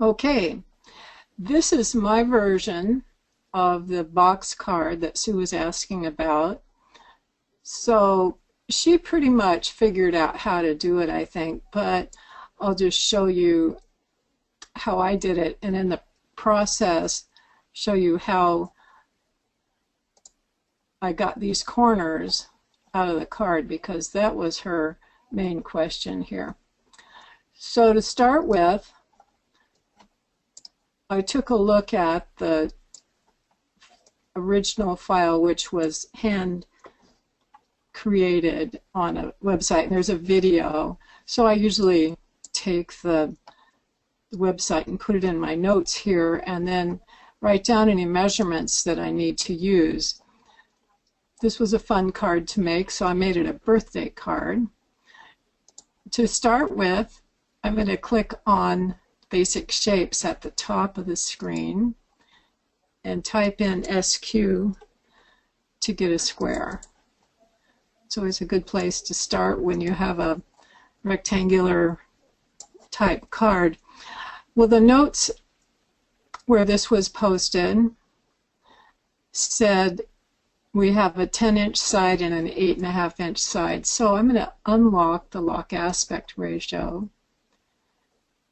Okay, this is my version of the box card that Sue was asking about. So she pretty much figured out how to do it, I think, but I'll just show you how I did it, and in the process show you how I got these corners out of the card, because that was her main question here. So to start with, I took a look at the original file, which was hand created on a website, and there's a video. So I usually take the website and put it in my notes here, and then write down any measurements that I need to use. This was a fun card to make, so I made it a birthday card. To start with, I'm going to click on Basic Shapes at the top of the screen and type in SQ to get a square. It's always a good place to start when you have a rectangular type card. Well, the notes where this was posted said we have a 10-inch side and an 8.5-inch side. So I'm going to unlock the lock aspect ratio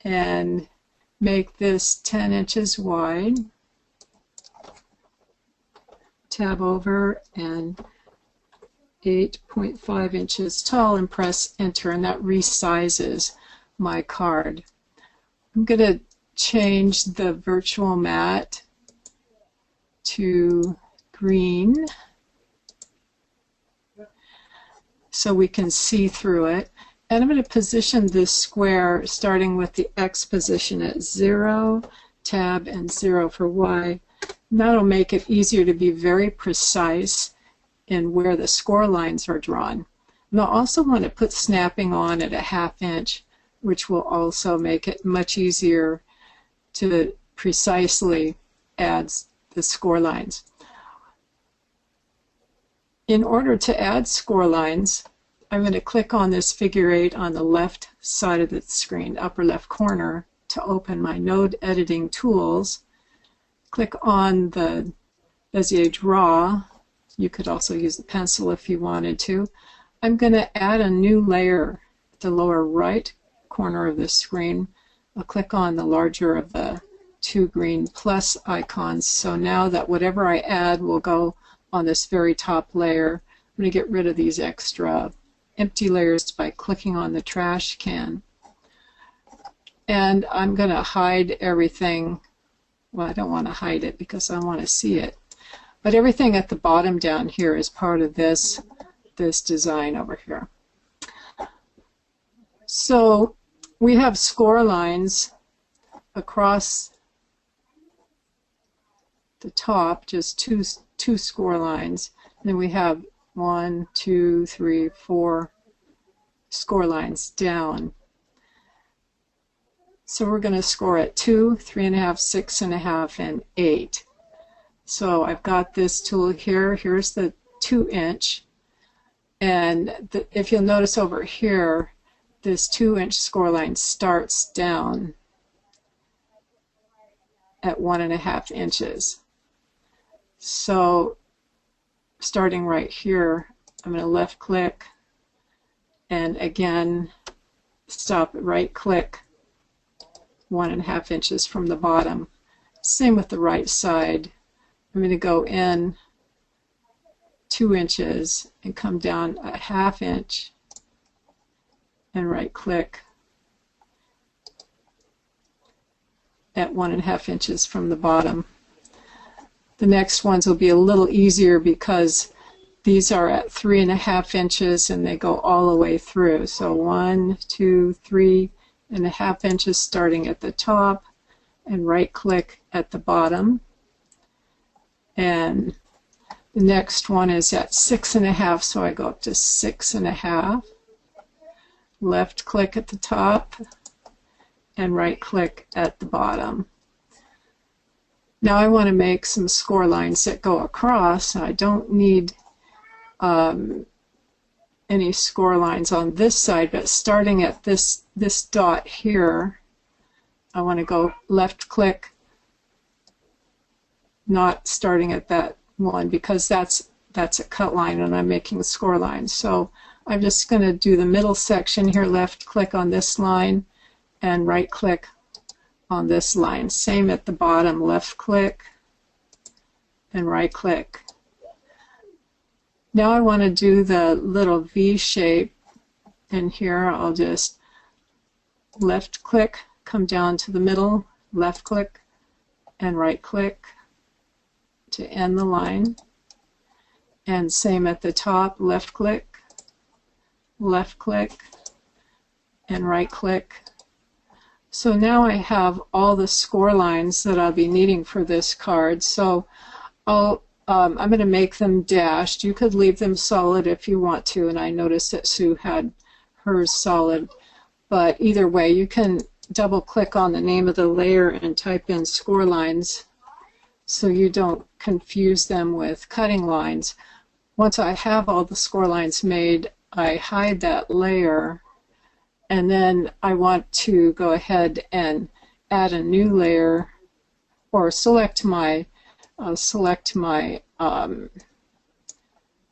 and make this 10 inches wide. Tab over, and 8.5 inches tall, and press enter, and that resizes my card. I'm going to change the virtual mat to green so we can see through it. And I'm going to position this square starting with the X position at 0, tab, and 0 for Y. And that'll make it easier to be very precise in where the score lines are drawn. And I'll also want to put snapping on at a 1/2 inch, which will also make it much easier to precisely add the score lines. In order to add score lines, I'm going to click on this figure 8 on the left side of the screen, upper left corner, to open my node editing tools. Click on the Bezier Draw. You could also use the pencil if you wanted to. I'm going to add a new layer at the lower right corner of the screen. I'll click on the larger of the two green plus icons. So now that whatever I add will go on this very top layer. I'm going to get rid of these extra empty layers by clicking on the trash can. And I'm going to hide everything. Well, I don't want to hide it because I want to see it. But everything at the bottom down here is part of this design over here. So we have score lines across the top, just two score lines. And then we have 1, 2, 3, 4 score lines down. So we're going to score at 2, 3.5, 6.5, and 8. So I've got this tool here. Here's the 2-inch. And if you'll notice over here, this 2-inch score line starts down at 1.5 inches. So starting right here, I'm going to left click and again stop, right click 1.5 inches from the bottom. Same with the right side. I'm going to go in 2 inches and come down a 1/2 inch and right click at 1.5 inches from the bottom. The next ones will be a little easier because these are at 3.5 inches and they go all the way through. So 1, 2, 3.5 inches starting at the top, and right click at the bottom. And the next one is at 6.5, so I go up to 6.5. Left click at the top and right click at the bottom. Now I want to make some score lines that go across. I don't need any score lines on this side, but starting at this dot here, I want to go left click, not starting at that one because that's a cut line and I'm making a score line. So I'm just going to do the middle section here, left click on this line and right click on this line. Same at the bottom, left click and right click. Now I want to do the little V shape, and here I'll just left click, come down to the middle, left click and right click to end the line. And same at the top, left click and right click. So now I have all the score lines that I'll be needing for this card. So I'm going to make them dashed. You could leave them solid if you want to, and I noticed that Sue had hers solid. But either way, you can double click on the name of the layer and type in score lines so you don't confuse them with cutting lines. Once I have all the score lines made, I hide that layer, and then I want to go ahead and add a new layer, or select my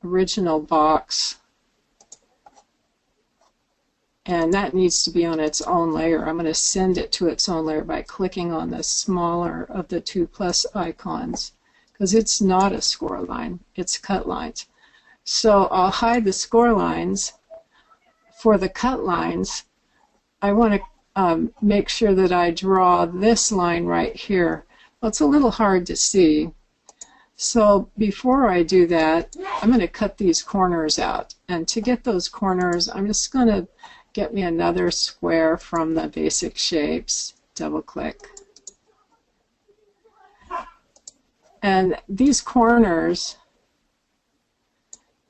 original box, and that needs to be on its own layer. I'm going to send it to its own layer by clicking on the smaller of the two plus icons, because it's not a score line, it's cut lines. So I'll hide the score lines. For the cut lines, I want to make sure that I draw this line right here. Well, it's a little hard to see. So before I do that, I'm going to cut these corners out. And to get those corners, I'm just going to get me another square from the basic shapes, double click. And these corners,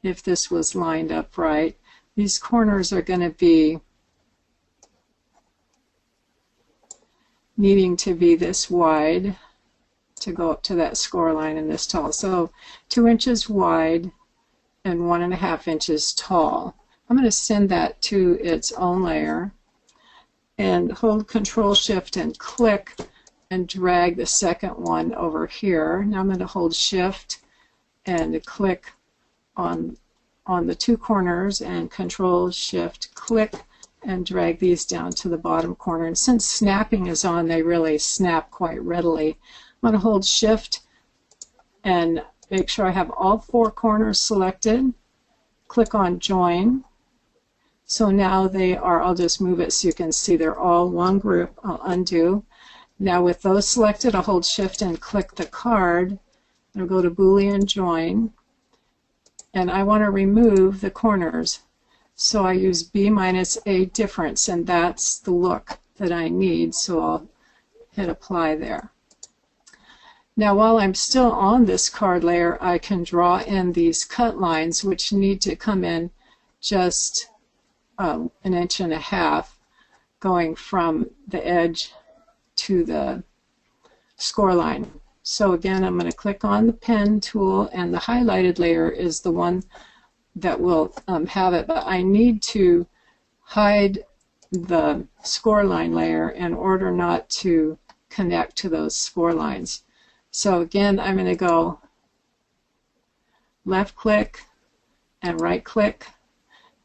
if this was lined up right, these corners are going to be needing to be this wide to go up to that score line and this tall. So 2 inches wide and 1.5 inches tall. I'm going to send that to its own layer and hold Control Shift and click and drag the second one over here. Now I'm going to hold Shift and click on the two corners and Control Shift click and drag these down to the bottom corner. And since snapping is on, they really snap quite readily. I'm going to hold Shift and make sure I have all 4 corners selected. Click on Join. So now they are, I'll just move it so you can see they're all one group. I'll undo. Now with those selected, I'll hold Shift and click the card. I'll go to Boolean Join. And I want to remove the corners. So I use B minus A difference, and that's the look that I need. So I'll hit Apply there. Now while I'm still on this card layer, I can draw in these cut lines, which need to come in just 1.5 inches, going from the edge to the score line. So again, I'm going to click on the pen tool, and the highlighted layer is the one that will have it, but I need to hide the score line layer in order not to connect to those score lines. So again, I'm going to go left click and right click.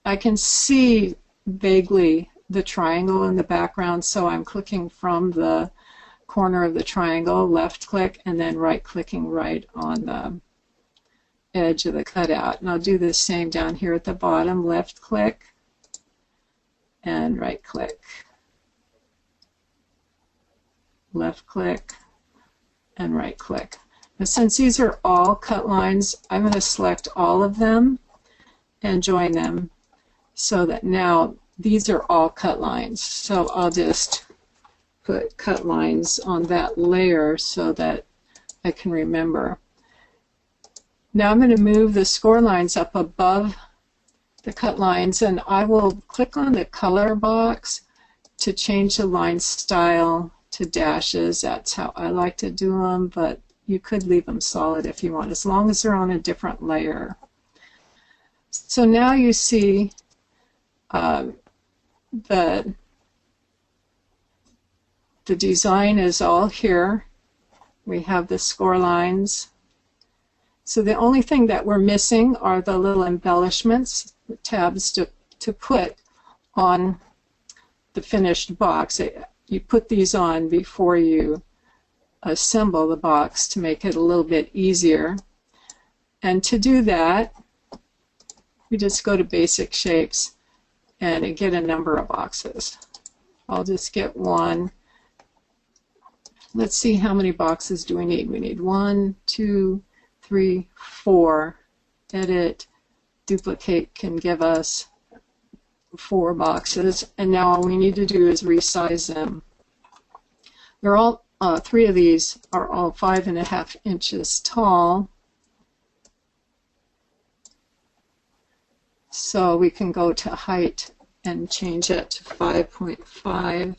I can see vaguely the triangle in the background, so I'm clicking from the corner of the triangle, left click, and then right clicking right on the edge of the cutout. And I'll do the same down here at the bottom, left click and right click, left click and right click. And since these are all cut lines, I'm going to select all of them and join them so that now these are all cut lines. So I'll just put cut lines on that layer so that I can remember. Now I'm going to move the score lines up above the cut lines, and I will click on the color box to change the line style to dashes. That's how I like to do them, but you could leave them solid if you want, as long as they're on a different layer. So now you see the the design is all here. We have the score lines. So the only thing that we're missing are the little embellishments, the tabs to put on the finished box. You put these on before you assemble the box to make it a little bit easier. And to do that, we just go to Basic Shapes and get a number of boxes. I'll just get one. Let's see how many boxes do we need. We need 1, 2, 3, 4. Edit, duplicate can give us 4 boxes, and now all we need to do is resize them. They're all 3 of these are all 5.5 inches tall, so we can go to height and change it to 5.5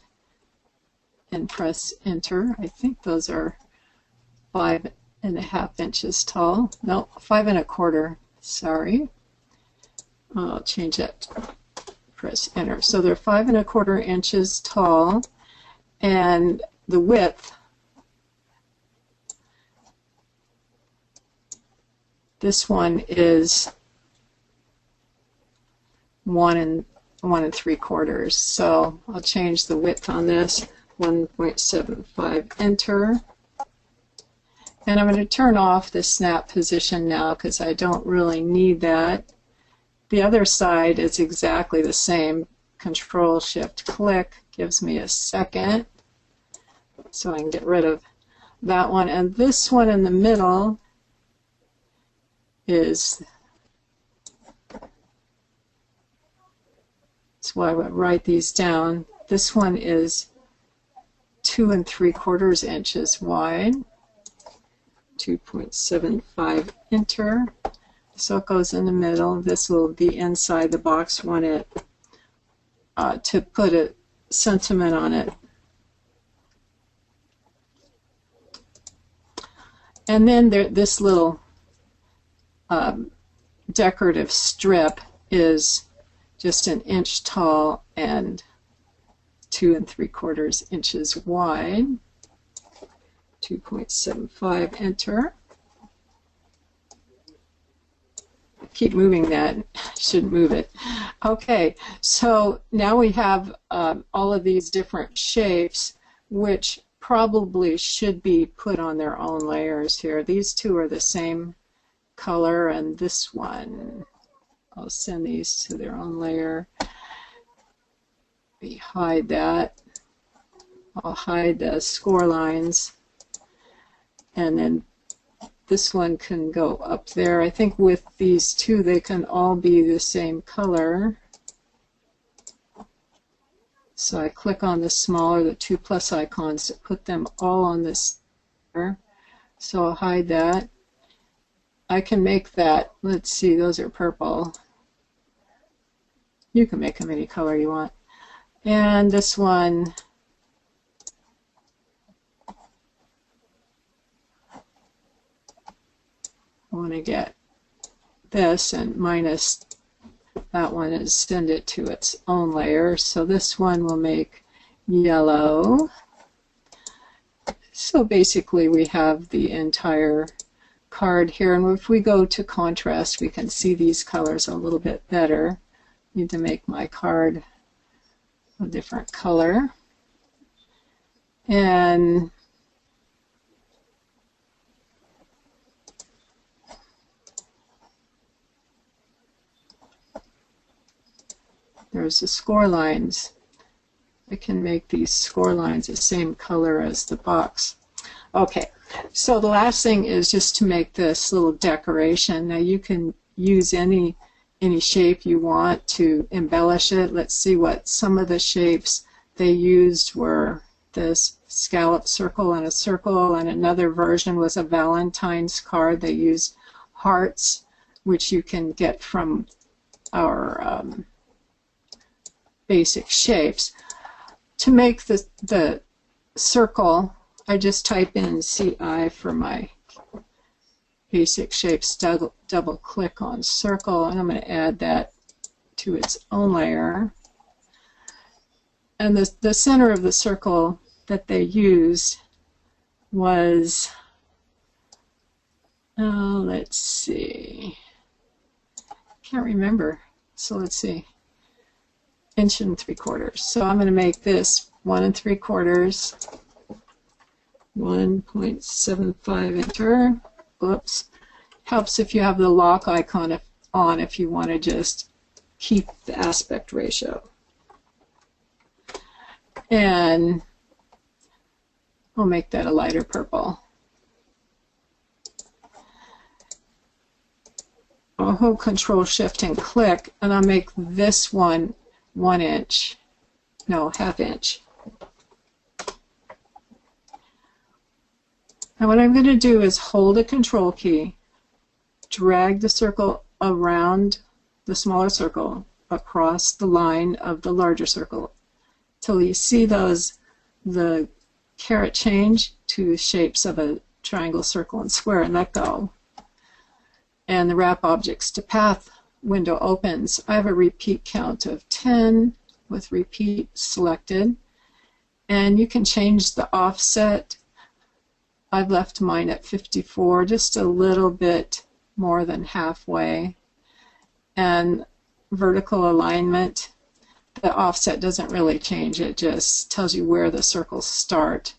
and press enter. I think those are 5.5 inches tall. No, 5 1/4. Sorry. I'll change it. Press enter. So they're 5 1/4 inches tall, and the width, this one is 1 3/4. So I'll change the width on this, 1.75, enter. And I'm going to turn off the snap position now because I don't really need that. The other side is exactly the same. Control Shift click gives me a second, so I can get rid of that one. And this one in the middle is, that's why I would write these down. This one is 2 3/4 inches wide. 2.75, enter. So it goes in the middle. This will be inside the box. Want it to put a sentiment on it. And then this little decorative strip is just 1 inch tall and 2 3/4 inches wide. 2.75, enter. Keep moving that, should move it. Okay, so now we have all of these different shapes, which probably should be put on their own layers here. These two are the same color, and this one, I'll send these to their own layer. We hide that. I'll hide the score lines. And then this one can go up there. I think with these two, they can all be the same color. So I click on the smaller, the 2+ icons to put them all on this. So I'll hide that. I can make that, let's see, those are purple. You can make them any color you want. And this one, I want to get this and minus that one and send it to its own layer. So this one will make yellow. So basically we have the entire card here, and if we go to contrast we can see these colors a little bit better. Need to make my card a different color. And there's the score lines. I can make these score lines the same color as the box. Okay, so the last thing is just to make this little decoration. Now you can use any shape you want to embellish it. Let's see what some of the shapes they used were this scallop circle and a circle, and another version was a Valentine's card. They used hearts, which you can get from our basic shapes. To make the circle, I just type in CI for my basic shapes, double click on circle, and I'm going to add that to its own layer. And the center of the circle that they used was, let's see, can't remember. So let's see, 1 3/4. So I'm going to make this 1 3/4, 1.75 enter. Oops. Helps if you have the lock icon on if you want to just keep the aspect ratio. And I'll make that a lighter purple. I'll hold Control Shift and click, and I'll make this one 1 inch, no, 1/2 inch. Now what I'm going to do is hold a Control key, drag the circle around the smaller circle across the line of the larger circle till you see the caret change to shapes of a triangle, circle, and square, and let go. And the Wrap Objects to Path window opens. I have a repeat count of 10 with repeat selected, and you can change the offset. I've left mine at 54, just a little bit more than halfway. And vertical alignment, the offset doesn't really change, it just tells you where the circles start.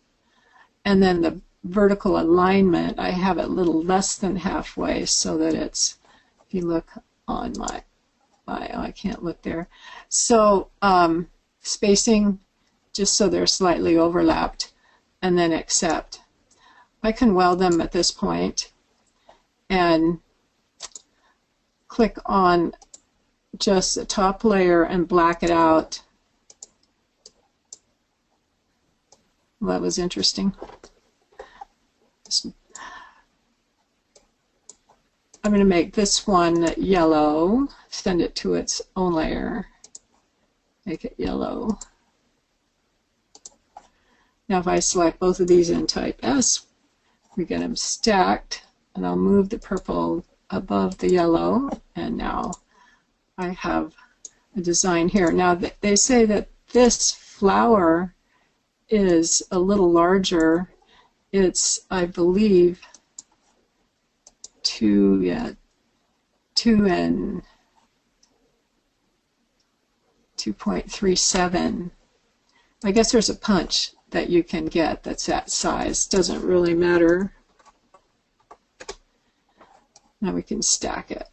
And then the vertical alignment, I have it a little less than halfway so that it's, if you look on my I can't look there. So spacing, just so they're slightly overlapped, and then accept. I can weld them at this point and click on just the top layer and black it out. Well, that was interesting. I'm going to make this one yellow, send it to its own layer, make it yellow. Now if I select both of these in type S, we get them stacked, and I'll move the purple above the yellow, and now I have a design here. Now they say that this flower is a little larger. It's, I believe, 2 and 2.37. I guess there's a punch that you can get that's that size. Doesn't really matter. Now we can stack it.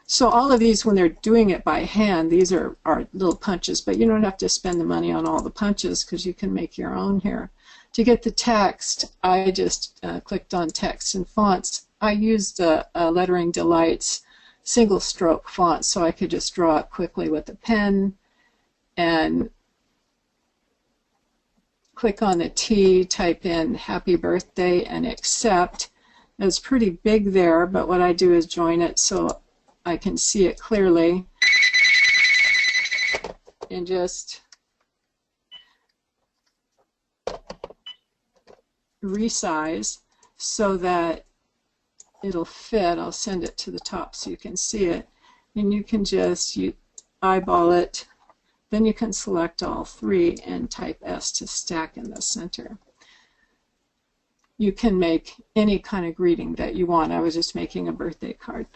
So all of these, when they're doing it by hand, these are little punches, but you don't have to spend the money on all the punches because you can make your own here. To get the text, I just clicked on Text and Fonts. I used Lettering Delight's single stroke font so I could just draw it quickly with a pen and click on the T, type in Happy Birthday, and accept. It's pretty big there, but what I do is join it so I can see it clearly and just resize so that it'll fit. I'll send it to the top so you can see it, and you can just eyeball it. Then you can select all three and type S to stack in the center. You can make any kind of greeting that you want. I was just making a birthday card.